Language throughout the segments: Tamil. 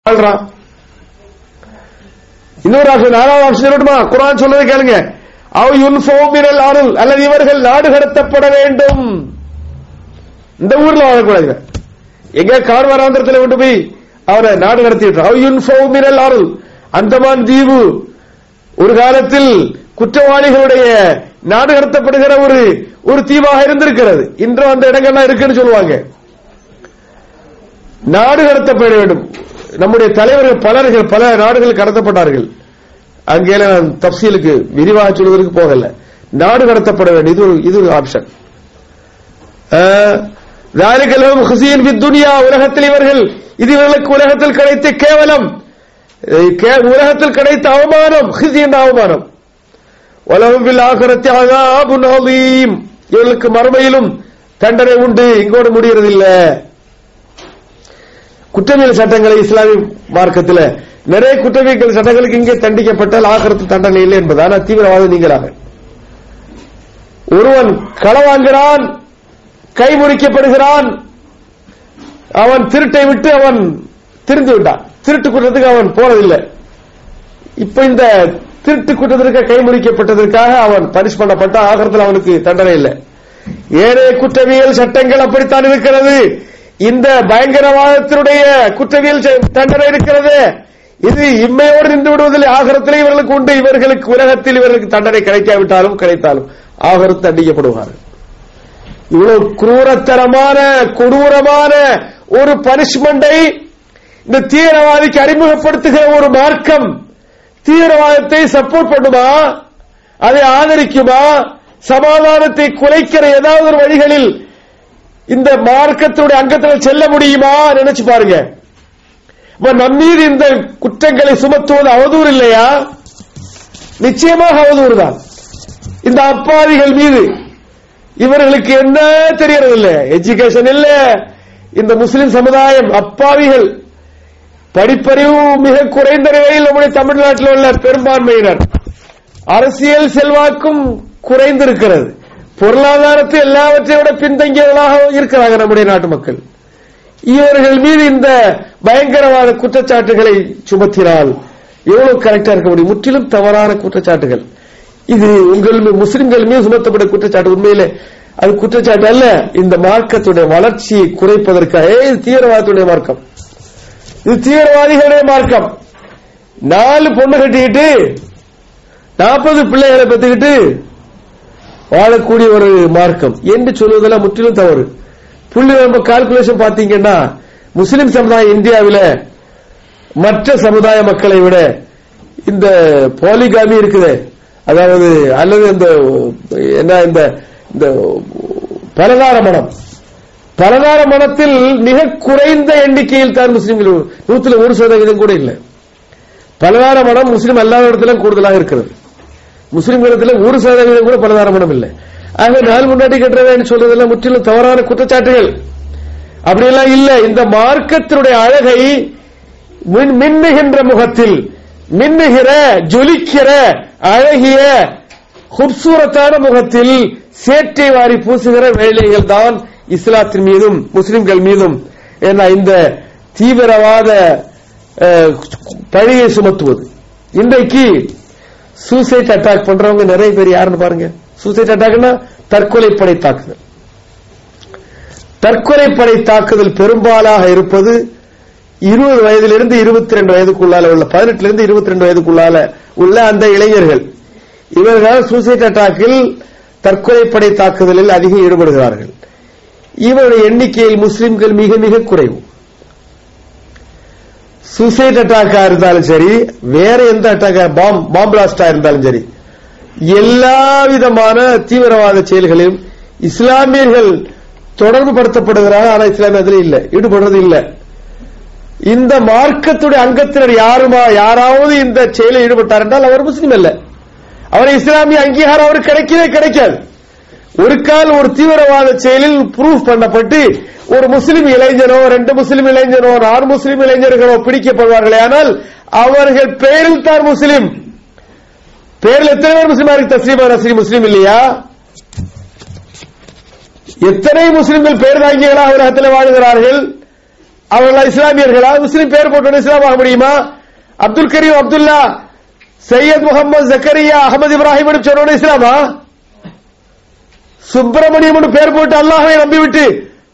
வாழ்றான். இன்னொரு ஆப்ஷன், 4வது ஆப்ஷன் சொல்லட்டுமா? குர்ஆன் சொல்றதை கேளுங்க. அவ் யுன்ஃபௌ மினல் அருள், அல்லது இவர்கள் நாடு கடத்தப்பட வேண்டும். இந்த ஊர்ல வாழக்கூடாது, எங்க கார்வாராந்திரத்தில் கொண்டு போய் அவரை நாடு கடத்திட்டு. அவ் யுன்ஃபௌ மினல் அருள், அந்தமான் தீவு ஒரு காலத்தில் குற்றவாளிகளுடைய நாடு கடத்தப்படுகிற ஒரு தீவாக இருந்திருக்கிறது. இன்றும் அந்த இடங்கள்லாம் இருக்குன்னு சொல்லுவாங்க. நாடு கடத்தப்பட வேண்டும். நம்முடைய தலைவர்கள் பல நாடுகள் கடத்தப்பட்டார்கள். அங்கே நான் தப்சீலுக்கு விரிவாக சொல்வதற்கு போகல. நாடு கடத்தப்பட வேண்டும், இது ஒரு ஆப்ஷன். உலகத்தில் இவர்கள், இது இவர்களுக்கு உலகத்தில் கிடைத்த கேவலம், உலகத்தில் கிடைத்த அவமானம், அவமானம். இவர்களுக்கு மறுமையிலும் தண்டனை உண்டு, இங்கோடு முடியறதில்லை. குற்றவியல் சட்டங்களை இஸ்லாமிய மார்க்கத்தில் நிறைய குற்றவியல் சட்டங்களுக்கு இங்கே தண்டிக்கப்பட்டால் ஆகிரத்தில் தண்டனை இல்லை என்பது. ஆனால் தீவிரவாதம் நீங்களாக ஒருவன் களவாங்குகிறான், கைமுறிக்கப்படுகிறான், அவன் திருட்டை விட்டு அவன் திரிந்து விட்டான், திருட்டு குற்றத்துக்கு அவன் போறதில்லை. இப்ப இந்த திருட்டு குற்றத்திற்கு கைமுறிக்கப்பட்டதற்காக அவன் பனிஷ் பண்ணப்பட்ட ஆகிரத்தில் அவனுக்கு தண்டனை இல்லை. ஏனைய குற்றவியல் சட்டங்கள் அப்படித்தான் இருக்கிறது. இந்த பயங்கரவாதத்தினுடைய குற்றவியல் தண்டனை இருக்கிறது. இது இம்மையோடு நின்று விடுவதில் ஆகிரத்தில் இவர்களுக்கு உண்டு. இவர்களுக்கு உலகத்தில் இவர்களுக்கு தண்டனை கிடைக்காவிட்டாலும் ஆகிரத்து தண்டிக்கப்படுவார்கள். இவ்வளவு குரூரத்தரமான கொடூரமான ஒரு பனிஷ்மெண்டை இந்த தீவிரவாதிக்கு அறிமுகப்படுத்துகிற ஒரு மார்க்கம் தீவிரவாதத்தை சப்போர்ட் பண்ணுமா? அதை ஆதரிக்குமா? சமாதானத்தை குலைக்கிற ஏதாவது ஒரு வழிகளில் இந்த மார்க்கத்துடைய அங்கத்தில் செல்ல முடியுமா? நினைச்சு பாருங்க. நம்மீது இந்த குற்றங்களை சுமத்துவது அவதூறு இல்லையா? நிச்சயமாக அவதூறு தான். இந்த அப்பாவிகள் மீது இவர்களுக்கு என்ன தெரியறதில்லை, எஜுகேஷன் இல்ல. இந்த முஸ்லிம் சமுதாயம் அப்பாவிகள், படிப்பறிவு மிக குறைந்த நிலையில் நம்முடைய தமிழ்நாட்டில் உள்ள பெரும்பான்மையினர், அரசியல் செல்வாக்கும் குறைந்திருக்கிறது, பொருளாதாரத்தை எல்லாவற்றை விட பின்தங்கியவர்களாக இருக்கிறாங்க நம்முடைய நாட்டு மக்கள். இவர்கள் மீது இந்த பயங்கரவாத குற்றச்சாட்டுகளை சுமத்தினால் எவ்வளவு கரெக்டா இருக்க முடியும்? முற்றிலும் தவறான குற்றச்சாட்டுகள். இது உங்கள் முஸ்லிம்கள் மீது சுமத்தப்பட்ட குற்றச்சாட்டு. உண்மையிலே அது குற்றச்சாட்டு அல்ல. இந்த மார்க்கத்துடைய வளர்ச்சியை குறைப்பதற்காக இது தீவிரவாதத்துடைய மார்க்கம், இது தீவிரவாதிகளுடைய மார்க்கம். 4 பொண்ணு கட்டிக்கிட்டு 40 பிள்ளைகளை பெற்றுக்கிட்டு வாழக்கூடிய ஒரு மார்க்கம் என்று சொல்வதெல்லாம் முற்றிலும் தவறு. புள்ளி நம்ம கால்குலேஷன் பாத்தீங்கன்னா முஸ்லிம் சமுதாயம் இந்தியாவில் மற்ற சமுதாய மக்களை விட இந்த பாலிகாமி இருக்குது, அதாவது அல்லது இந்த பலதார மனத்தில் மிக குறைந்த எண்ணிக்கையில் தான் முஸ்லிம்கள், 100% கூட இல்லை. பலதார மனம் முஸ்லிம் அல்லாத இடத்துல கூடுதலாக இருக்கிறது. முஸ்லிம்களிடத்தில் 1% கூட பலதார மனம் இல்லை. ஆக நாள் முன்னாடி கட்டுறதுன்னு சொல்றதெல்லாம் முற்றிலும் தவறான குற்றச்சாட்டுகள். அப்படியெல்லாம் இல்ல. இந்த மார்க்கத்தினுடைய அழகை மின்னுகின்ற முகத்தில் மின்னுகிற ஜொலிக்கிற அழகிய குப்சூரத்தான முகத்தில் சேற்றை வாரி பூசுகிற வேலைகள் தான் இஸ்லாத்தின் மீதும் முஸ்லிம்கள் மீதும் இந்த தீவிரவாத பழியை சுமத்துவது. இன்றைக்கு சூசைட் அட்டாக் பண்றவங்க நிறைய பேர் யாருன்னு பாருங்க. சூசைட் அட்டாக்னா தற்கொலைப்படை தாக்குதல். தற்கொலைப்படை தாக்குதல் பெரும்பாலாக இருப்பது 20 வயதிலிருந்து 22 வயதுக்குள்ளால உள்ள 18 22 வயதுக்குள்ளால உள்ள அந்த இளைஞர்கள். இவர்கள் சூசைட் அட்டாக்கில் தற்கொலைப்படை தாக்குதலில் அதிகம் ஈடுபடுகிறார்கள். இவருடைய எண்ணிக்கையில் முஸ்லிம்கள் மிக மிக குறைவு. சூசைட் அட்டாக்கா இருந்தாலும் சரி, வேற எந்த அட்டாக்கா பாம் பிளாஸ்டா இருந்தாலும் சரி, எல்லா விதமான தீவிரவாத செயல்களையும் இஸ்லாமியர்கள் தொடர்பு படுத்தப்படுகிறார்கள். ஆனால் இஸ்லாமியத்தில் இல்ல, ஈடுபடுறது இல்ல. இந்த மார்க்கத்துடைய அங்கத்தினர் யாராவது இந்த செயலில் ஈடுபட்டார் என்றால் அவர் முஸ்லீம் அல்ல, அவர் இஸ்லாமிய அங்கீகாரம் அவருக்கு கிடைக்கவே கிடைக்காது. ஒரு கால் ஒரு தீவிரவாத செயலில் ப்ரூஃப் பண்ணப்பட்டு ஒரு முஸ்லிம் இளைஞனோ 2 முஸ்லிம் இளைஞனோ 4 முஸ்லிம் இளைஞர்களோ பிடிக்கப்படுவார்களே, ஆனால் அவர்கள் பெயரில் தான் முஸ்லிம். பேரில் எத்தனை பேர் முஸ்லிமா இருக்கு? தஸ்லீமா நஸ்ரீன் முஸ்லிம் இல்லையா? எத்தனை முஸ்லிம்கள் பேர் தாங்கிகளாக உலகத்தில் வாழுகிறார்கள்? அவர்கள் இஸ்லாமியர்களா? முஸ்லிம் பேர் போட்டு இஸ்லாம் ஆக முடியுமா? அப்துல் கரீம், அப்துல்லா, சையத் முகமது, ஜக்கரியா, அகமது இப்ராஹிம் சொன்ன இஸ்லாமா? சுப்பிரமணியம் பேர் போட்டு அல்லாஹ்வை நம்பிவிட்டு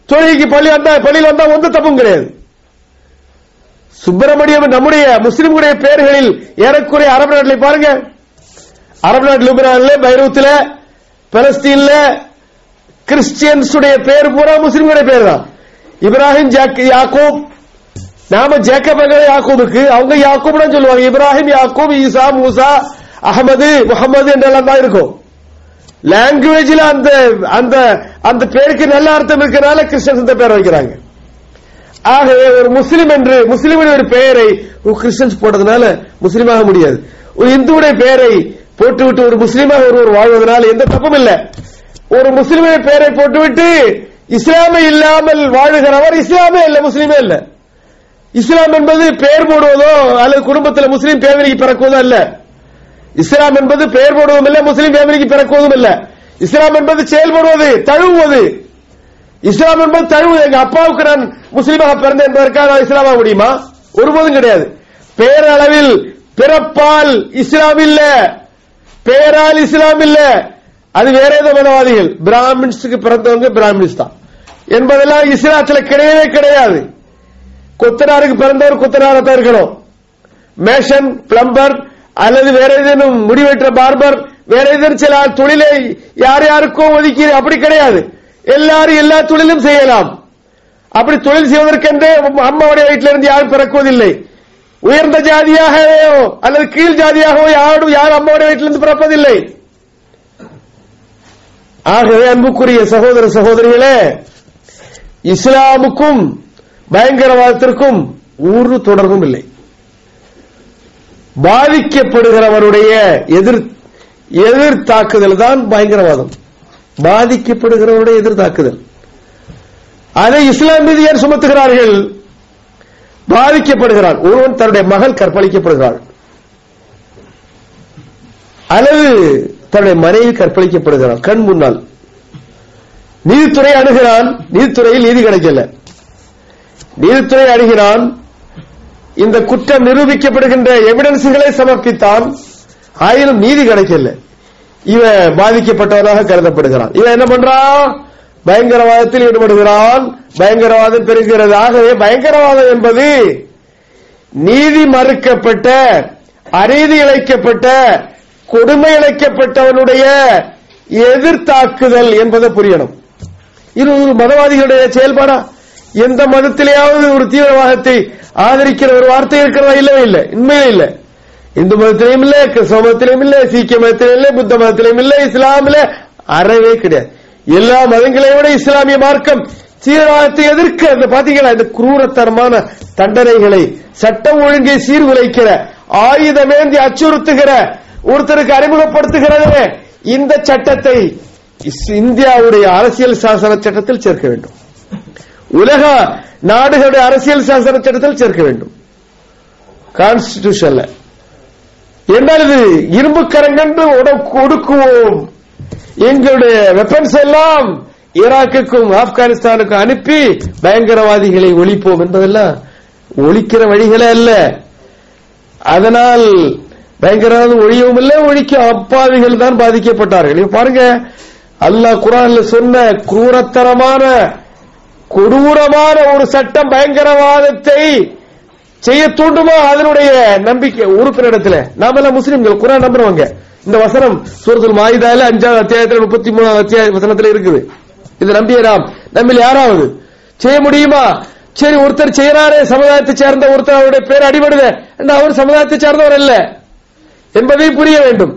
தொழுகைக்கு பள்ளியில் வந்தா ஒன்றும் தப்பும் கிடையாது. சுப்பிரமணியம் நம்முடைய முஸ்லிம்களுடைய பெயர்களில் ஏறக்குறைய அரபு நாட்டில் பாருங்க, அரபு நாட்டில், லிபனான்ல, பைரூத்ல, பலஸ்தீன்ல கிறிஸ்டியன்ஸுடைய பேர் பூரா முஸ்லிம்களுடைய பேர் தான். இப்ராஹிம், யாக்கூப், நாம ஜேக்கப் யாக்கூபுக்கு, அவங்க யாக்கூப் தான் சொல்லுவாங்க. இப்ராஹிம், யாக்கூப், ஈசா, மூசா, அகமது, முகமது என்றெல்லாம் தான் இருக்கும். லாங்குவேஜ்ல அந்த அந்த அந்த பேருக்கு நல்ல அர்த்தம் இருக்கிறனால கிறிஸ்டியன்ஸ் இந்த பேர் வைக்கிறாங்க. ஆகவே ஒரு முஸ்லிம் என்று முஸ்லிமின் ஒரு பெயரை கிறிஸ்டியன்ஸ் போட்டதுனால முஸ்லீமாக முடியாது. ஒரு இந்துவுடைய பெயரை போட்டுவிட்டு ஒரு முஸ்லீமாக ஒருவர் வாழ்வதனால எந்த தப்பும் இல்லை. ஒரு முஸ்லிமுடைய பெயரை போட்டுவிட்டு இஸ்லாமை இல்லாமல் வாழுகிறவர் இஸ்லாமே இல்ல, முஸ்லீமே இல்ல. இஸ்லாம் என்பது பெயர் போடுவதோ அல்லது குடும்பத்தில் முஸ்லீம் ஃபேமிலிக்கு பிறக்குவதோ அல்ல. இஸ்லாம் என்பது பெயர் போடுவதும் இல்ல, முஸ்லீம் ஃபேமிலிக்கு பிறக்குவதும் இல்ல. இஸ்லாம் என்பது செயல்படுவது, தழுவுவது. இஸ்லாம் என்பது தழுவு. எங்க அப்பாவுக்கு நான் முஸ்லீமாக பிறந்தேன் என்பதற்காக நான் இஸ்லாமாக முடியுமா? ஒருபோதும் கிடையாது. பெயர் அளவில் பிறப்பால் இஸ்லாம் இல்ல, பெயரால் இஸ்லாம் இல்ல. அது வேற ஏதோ மதவாதிகள், பிராமின்ஸுக்கு பிறந்தவங்க பிராமின்ஸ் தான் என்பதெல்லாம் இஸ்லாத்தில் கிடையவே கிடையாது. கொத்தனாருக்கு பிறந்தவர் கொத்தனாரத்தான் இருக்கணும். மேஷன், பிளம்பர் அல்லது வேற ஏதேனும் முடிவெற்ற பார்பர், வேற ஏதேனும் சில தொழிலை யார் யாருக்கோ ஒதுக்கி அப்படி கிடையாது. எல்லாரும் எல்லா தொழிலும் செய்யலாம். அப்படி தொழில் செய்வதற்கென்றே அம்மாவுடைய வயிற்றிலிருந்து யாரும் பிறக்குவதில்லை. உயர்ந்த ஜாதியாகவோ அல்லது கீழ் ஜாதியாகவோ யாரும் அம்மாவுடைய வயிற்றிலிருந்து பிறப்பதில்லை. ஆகவே அன்புக்குரிய சகோதர சகோதரிகளே, இஸ்லாமுக்கும் பயங்கரவாதத்திற்கும் ஒரு தொடர்பும் இல்லை. பாதிக்கப்படுகிறவருடைய எதிர் தாக்குதல் தான் பயங்கரவாதம். பாதிக்கப்படுகிறவருடைய எதிர் தாக்குதல். அதை இஸ்லாம் மீது ஏன் சுமத்துகிறார்கள்? பாதிக்கப்படுகிறார் ஒருவன், தன்னுடைய மகள் கற்பழிக்கப்படுகிறாள் அல்லது தன்னுடைய மனைவி கற்பழிக்கப்படுகிறான் கண் முன்னால். நீதித்துறை அணுகிறான், நீதித்துறையில் நீதி கிடைக்கல. நீதித்துறை அணுகிறான், இந்த குற்றம் நிரூபிக்கப்படுகின்ற எவிடன்ஸ்களை சமர்ப்பித்தான், ஆயினும் நீதி கிடைக்கல. இவன் பாதிக்கப்பட்டவனாக கருதப்படுகிறான். இவன் என்ன பண்றான்? பயங்கரவாதத்தில் ஈடுபடுகிறான். பயங்கரவாதம் பெறுகிறது. ஆகவே பயங்கரவாதம் என்பது நீதி மறுக்கப்பட்ட, அநீதி இழைக்கப்பட்ட, கொடுமை இழைக்கப்பட்டவனுடைய எதிர்த்தாக்குதல் என்பதை புரியணும். இது ஒரு மதவாதிகளுடைய செயல்பாடா? எந்த மதத்திலேயாவது ஒரு தீவிரவாதத்தை ஆதரிக்கிற ஒரு வார்த்தை இருக்கிறதா? இல்லவே இல்லை, உண்மையிலே இல்லை. இந்து மதத்திலையும் இல்லை, கிறிஸ்தவ மதத்திலையும் இல்லை, சீக்கிய மதத்திலையும் இல்லை, புத்த மதத்திலையும் இல்லை, இஸ்லாமில அறவே கிடையாது. எல்லா மதங்களையும் விட இஸ்லாமிய மார்க்கம் தீவிரவாதத்தை எதிர்க்க, அந்த பாத்தீங்களா, இந்த குரூரத்தனமான தண்டனைகளை, சட்டம் ஒழுங்கை சீர்குலைக்கிற, ஆயுதமேந்தி அச்சுறுத்துகிற ஒருத்தருக்கு அறிமுகப்படுத்துகிறது. இந்த சட்டத்தை இந்தியாவுடைய அரசியல் சாசன சட்டத்தில் சேர்க்க வேண்டும். உலக நாடுகளுடைய அரசியல் சாசன சட்டத்தில் சேர்க்க வேண்டும். கான்ஸ்டிடியூஷன்ல என்றால் இது இரும்பு கரங்கன்று ஒடுக்குவோம், எங்களுடைய வெப்பன்ஸ் எல்லாம் ஈராக்குக்கும் ஆப்கானிஸ்தானுக்கும் அனுப்பி பயங்கரவாதிகளை ஒழிப்போம் என்பதெல்லாம் ஒழிக்கிற வழிகளே அல்ல. அதனால் பயங்கரவாதம் ஒழியவும் இல்லை, ஒழிக்க அப்பாவிகள் தான் பாதிக்கப்பட்டார்கள். இப்ப பாருங்க, அல்லாஹ் குர்ஆன்ல சொன்ன குரூரத்தனமான கொடூரமான ஒரு சட்டம் பயங்கரவாதத்தை செய்ய தூண்டுமா? அதனுடைய நம்பிக்கை உறுப்பினரிடத்தில். நாம எல்லாம் முஸ்லிம்கள், குர்ஆன் நம்புறவங்க. இந்த வசனம் சூரத்துல் மாயிதால 5வது அத்தியாயத்தில் 33வது அத்தியாய வசனத்தில் இருக்குது. இது நம்பிய நம்மில் யாராவது செய்ய முடியுமா? சரி, ஒருத்தர் செய்யறாரே, சமுதாயத்தை சேர்ந்த ஒருத்தர், அவருடைய பேர் அடிபடுது, அவர் சமுதாயத்தை சேர்ந்தவர் அல்ல என்பதை புரிய வேண்டும்.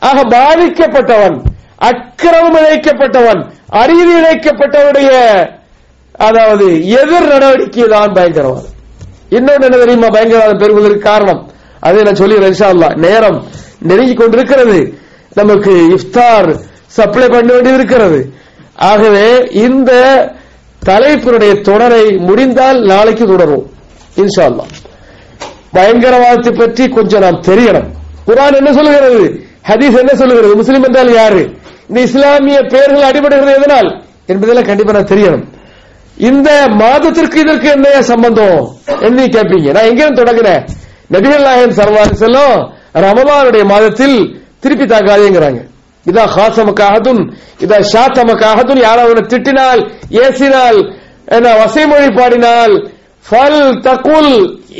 ஆக பாதிக்கப்பட்டவன், அக்கிரமம் இழைக்கப்பட்டவன், அநீதி இழைக்கப்பட்டவருடைய அதாவது எதிர் நடவடிக்கை தான் பயங்கரவாதம். இன்னொன்று என்ன தெரியுமா பயங்கரவாதம் பெறுவதற்கு காரணம்? அதை நான் சொல்லிடுறேன் இன்ஷா அல்லாஹ். நேரம் நெருங்கிக் கொண்டிருக்கிறது, நமக்கு இஃப்தார் சப்ளை பண்ண வேண்டியது இருக்கிறது. ஆகவே இந்த தலைப்பினுடைய தொடரை முடிந்தால் நாளைக்கு தொடரும் இன்ஷா அல்லாஹ். பயங்கரவாதத்தை பற்றி கொஞ்சம் நாம் தெரியணும். குர்ஆன் என்ன சொல்லுகிறது, ஹதீஸ் என்ன சொல்லுகிறது, முஸ்லிம் என்றால் யாரு, இந்த இஸ்லாமிய பெயர்கள் அடிபடுகிறது எதனால் என்பதெல்லாம் கண்டிப்பா நான் தெரியணும். இந்த மாதத்திற்கு இதற்கு என்ன சம்பந்தம் என்று கேட்பீங்க. நான் எங்க தொடங்கினேன்? நபிகள் நாயகம் ஸல்லல்லாஹு அலைஹி வஸல்லம் ரமலானுடைய மாதத்தில் திருப்பி தாக்காதேங்கிறாங்க. இதா ஹாசமக அஹதுன் இதா ஷாத்தமக அஹதுன், யாராவது திட்டினால் ஏசினால் வசைமொழி பாடினால் ஃபல் தகுல்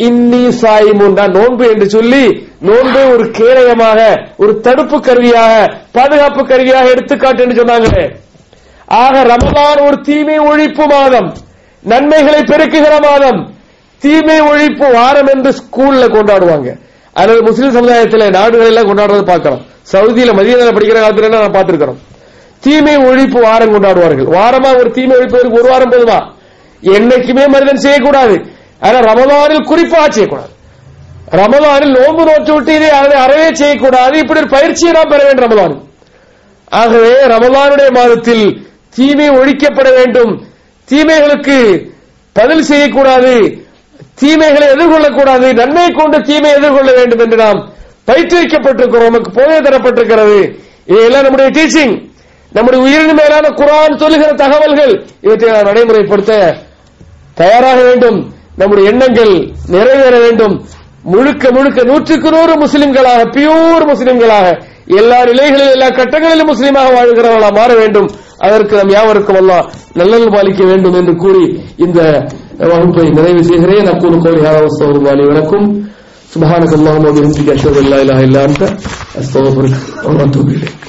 இன்னி சாயிமுன், நான் நோன்பு என்று சொல்லி நோன்பு ஒரு கேடயமாக, ஒரு தடுப்பு கருவியாக, பாதுகாப்பு கருவியாக எடுத்துக்காட்டு என்று சொன்னாங்க. ஆக ரமலான் ஒரு தீமை ஒழிப்பு மாதம், நன்மைகளை பெருக்குகிற மாதம், தீமை ஒழிப்பு வாரம் என்று ஸ்கூல்ல கொண்டாடுவாங்க. அல்லது முஸ்லிம் சமுதாயத்தில் நாடுகள் எல்லாம் கொண்டாடுறது பார்க்கிறோம். சவுதியில மதீனால படிக்கிற காலத்துல நான் பார்த்திருக்கிறோம். தீமை ஒழிப்பு வாரம் கொண்டாடுவார்கள். வாரமா ஒரு தீமை ஒழிப்பதற்கு ஒரு வாரம் போதுமா? என்னைக்குமே மனிதன் செய்யக்கூடாது. ஆனா ரமலானில் குறிப்பாக செய்யக்கூடாது. ரமலானில் நோன்பு நோற்று விட்டு இதை அறவே செய்யக்கூடாது. இப்படி ஒரு பயிற்சியை நாம் பெற வேண்டும் ரமலானில். ஆகவே ரமலானுடைய மாதத்தில் தீமை ஒழிக்கப்பட வேண்டும், தீமைகளுக்கு பதில் செய்யக்கூடாது, தீமைகளை எதிர்கொள்ளக்கூடாது, நன்மை கொண்டு தீமை எதிர்கொள்ள வேண்டும் என்று நாம் பயிற்றுவிக்கப்பட்டிருக்கிறோம், நமக்கு போதை தரப்பட்டிருக்கிறது. இதையெல்லாம் நம்முடைய டீச்சிங், நம்முடைய உயிரின் மேலான குர்ஆன் சொல்லுகிற தகவல்கள், இவற்றை நாம் நடைமுறைப்படுத்த தயாராக வேண்டும். நம்முடைய எண்ணங்கள் நிறைவேற வேண்டும். முழுக்க முழுக்க 100% முஸ்லிம்களாக, பியூர் முஸ்லிம்களாக, எல்லா நிலைகளிலும் எல்லா கட்டங்களிலும் முஸ்லீமாக வாழ்கிறவர்களாக மாற வேண்டும். அதற்கு நாம் யாவருக்கும் அல்லாஹ் நல்லல் பாலிக்க வேண்டும் என்று கூறி இந்த வகுப்பை நிறைவு செய்கிறேன். அக்கூலு கௌலி ஹாதா வஸ்தக்ஃபிருல்லாஹி லி வ லக்கும். சுப்ஹானக அல்லாஹும்ம வ பிஹம்திக அஷ்ஹது அல்லா இலாஹா இல்லா அன்த அஸ்தக்ஃபிருக வ அத்தூபு இலைக்.